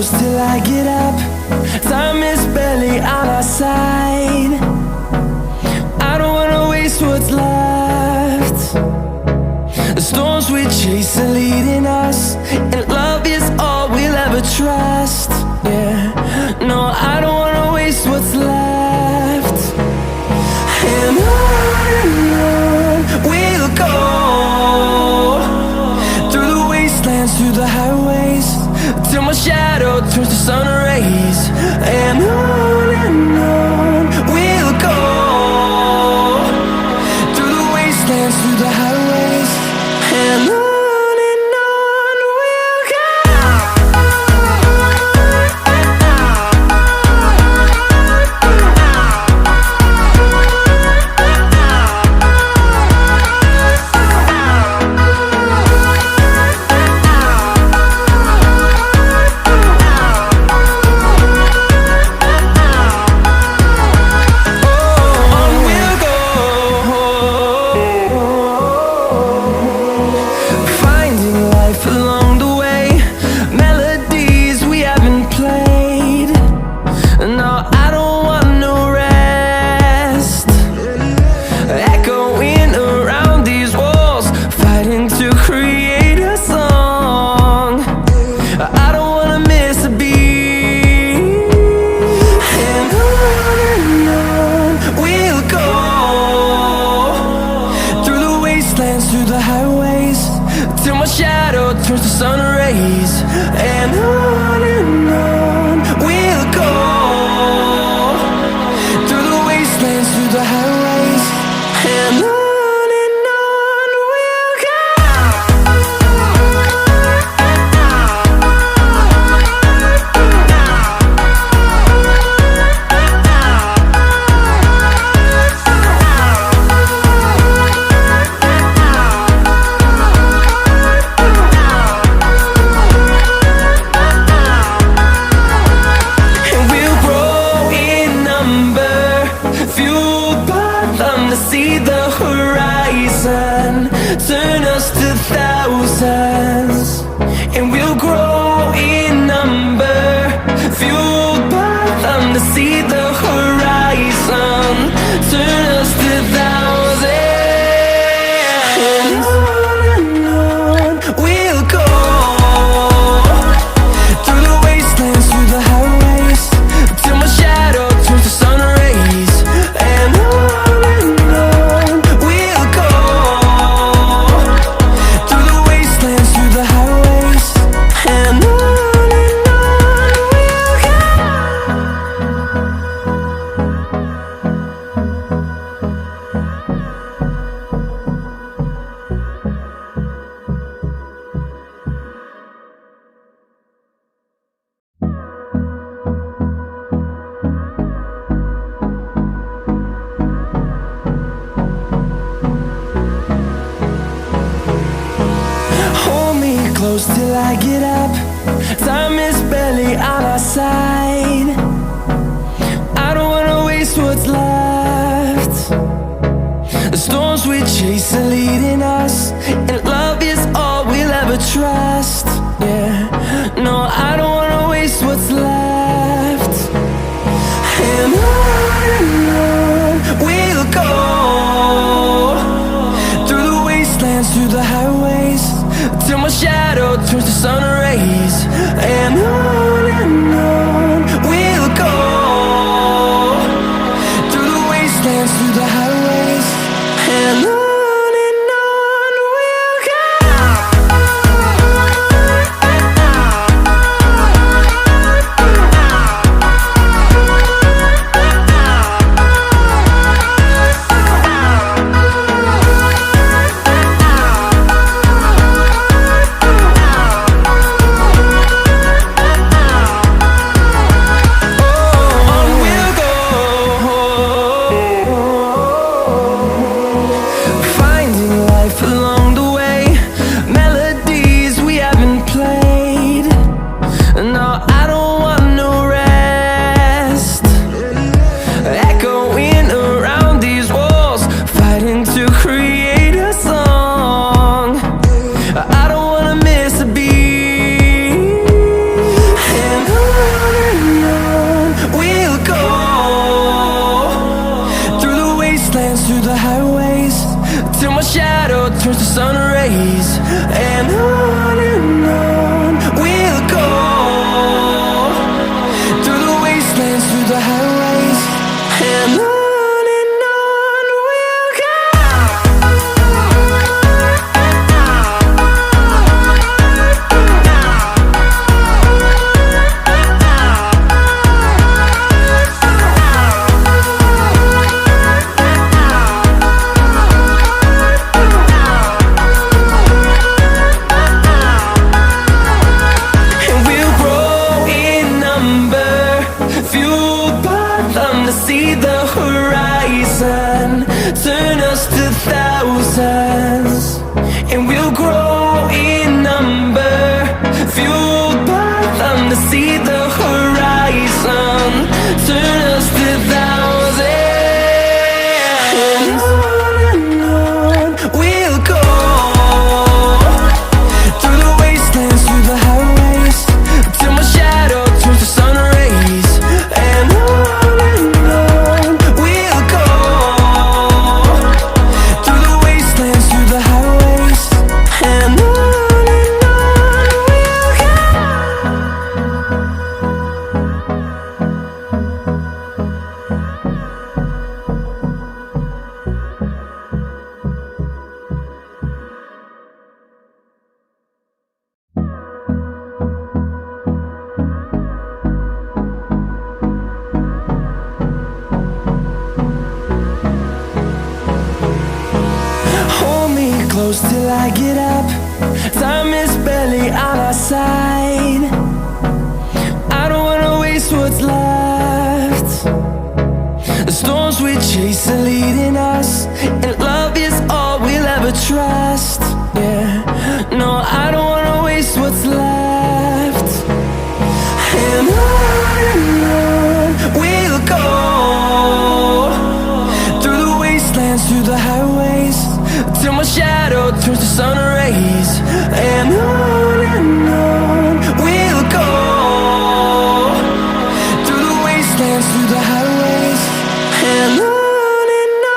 close till I get up. Time is barely on our side. I don't wanna waste what's left. The storms we chase are leading us, and love is all we'll ever trust. Yeah, no, I don't wanna waste what's left. And on we'll go, through the wastelands, through the highways, till my shadow turns to sun rays. And on we'll go, through the wastelands, through the highways, and on we'll go. Through the highways, till my shadow turns to sun rays. And on we'll go, through the wastelands, through the highways, and on we'll go. See the horizon, turn us to thousands, and we'll grow in number, fueled by them to see the horizon, turn us to thousands. And on we'll go, through the wastelands, through the highways, till my shadow turns to sun rays. And close till I get up. Time is barely on our side. I don't wanna waste what's left. The storms we chase are leading us, and love is all we'll ever trust. Yeah, no, I don't wanna waste what's left. And on we'll go, through the wastelands, through the highways, till my shadow turns to sun rays. And on we'll go, through the wastelands, through the highways, and on we'll go. turns to sun rays, and on we'll go, through the wastelands, through the highways, and on we'll go. See the horizon, turn us to thousands, and we'll grow in number, fueled by them to see the horizon, turn us to thousands, and on we'll go, through the wastelands, through the highways, till my shadow turns to sun rays, and on close till I get up. Time is barely on our side. I don't wanna waste what's left. The storms we chase are leading us, and love is all we'll ever trust. Yeah, no, I don't wanna waste what's left. And on we'll go, through the wastelands, through the highways, till my shadow turns to sun rays, and on we'll go, through the wastelands, through the highways, and on we'll go.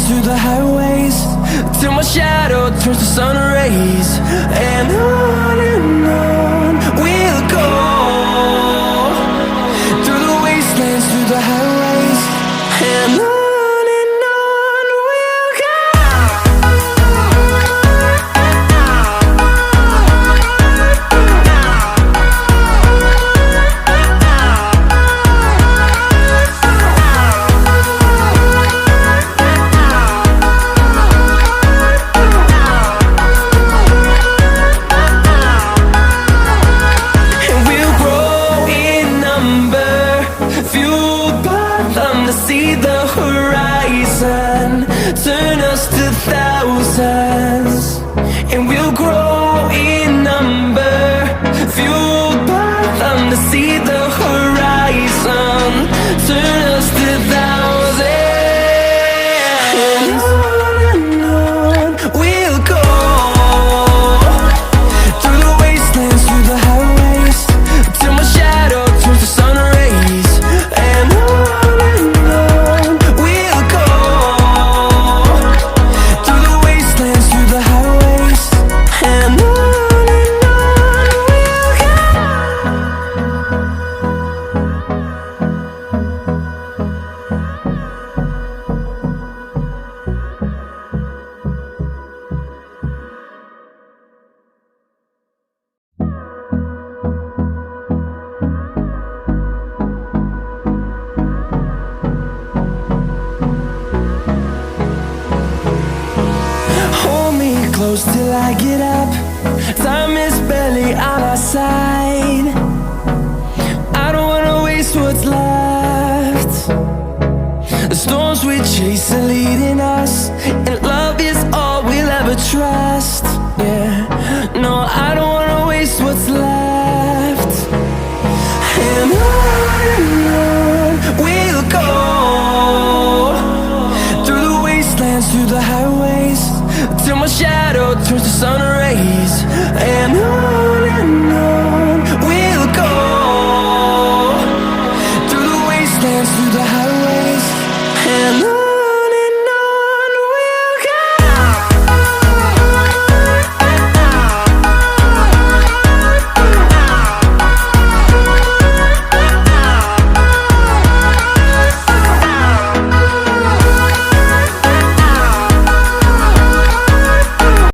Through the highways, till my shadow turns to sun rays, and on we'll go, through the wastelands, through the highways, and on we'll go. See the horizon, turn us to thousands, and we'll grow in number, fueled by them to see the horizon, turn us to thousands, and on we'll go, through the wastelands, through the highways, till my shadow turns to sun rays, and on we'll go, close till I get up. Time is barely on our side. I don't wanna waste what's left. The storms we chase are leading us, and love is all we'll ever trust. Yeah, no, I don't wanna waste what's left. And on we'll go, through the wastelands, through the highways, till my shadow turns to sun rays. And on